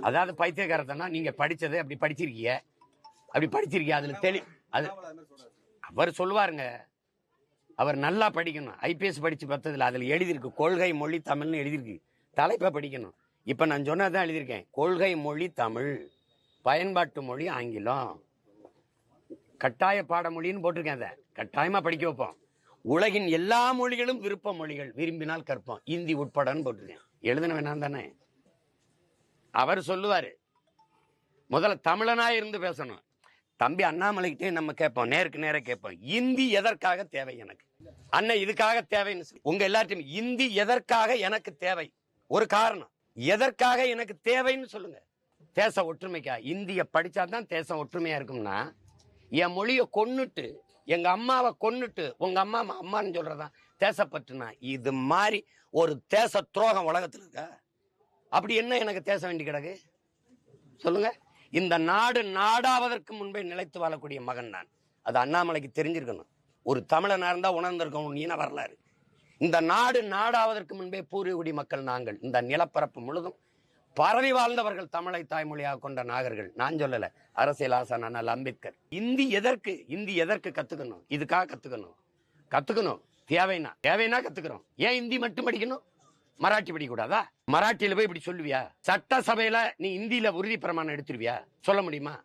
அதாவது பைத்தியக்காரத்தனா நீங்க படிச்சது அப்படி படிச்சிருக்கீங்க அதுல அது அவர் சொல்லுவாருங்க. அவர் நல்லா படிக்கணும். ஐபிஎஸ் படிச்சு பார்த்ததுல அதுல எழுதியிருக்கு கொள்கை மொழி தமிழ்னு எழுதியிருக்கு. தலைப்பை படிக்கணும். இப்ப நான் சொன்னதான் எழுதியிருக்கேன். கொள்கை மொழி தமிழ், பயன்பாட்டு மொழி ஆங்கிலம், கட்டாய பாடமொழின்னு போட்டிருக்கேன். அதை கட்டாயமா படிக்க வைப்போம். உலகின் எல்லா மொழிகளும் விருப்ப மொழிகள், விரும்பினால் கற்போம், இந்தி உட்படன்னு போட்டிருக்கேன். எழுதுன வேணாம் தானே. அவர் சொல்லுவாரு முதல்ல தமிழனா இருந்து பேசணும். தம்பி அண்ணாமலைக்கிட்டே நம்ம கேட்போம், நேருக்கு நேர கேட்போம், இந்தி எதற்காக தேவை எனக்கு? அண்ணன் இதுக்காக தேவைன்னு உங்க எல்லாத்தையும் இந்தி எதற்காக எனக்கு தேவை? ஒரு காரணம், எதற்காக எனக்கு தேவைன்னு சொல்லுங்க. தேச ஒற்றுமைக்கா? இந்திய படிச்சாதான் தேசம் ஒற்றுமையா இருக்கும்னா, என் மொழியை கொன்னுட்டு எங்க அம்மாவை கொன்னுட்டு உங்க அம்மா அம்மான்னு சொல்றதான் தேசப்பற்றுனா? இது மாதிரி ஒரு தேச துரோகம் உலகத்தில் இருக்கா? அப்படி என்ன எனக்கு தேச வேண்டி கிடக்கு சொல்லுங்க. இந்த நாடு நாடாவதற்கு முன்பே நிலைத்து வாழக்கூடிய மகன் நான். அது அண்ணாமலைக்கு தெரிஞ்சிருக்கணும். ஒரு தமிழனா இருந்தா உணர்ந்திருக்கணும் இன வரலாறு. இந்த நாடு நாடாவதற்கு முன்பே பூர்வீகுடி மக்கள் நாங்கள். இந்த நிலப்பரப்பு முழுதும் பரவி வாழ்ந்தவர்கள், தமிழை தாய்மொழியாக கொண்ட நாகர்கள். நான் சொல்லல, அரசியல் ஆசான் அண்ணல் அம்பேத்கர். இந்தி எதற்கு கத்துக்கணும்? இதுக்காக கத்துக்கணும். தேவைன்னா கத்துக்கிறோம். ஏன் இந்தி மட்டும் படிக்கணும்? மராட்டி படிக்க கூடாதா? மராட்டியில போய் இப்படி சொல்லுவியா? சட்டசபையில நீ இந்தியில உறுதி பிரமாணம் எடுத்துருவியா? சொல்ல முடியுமா?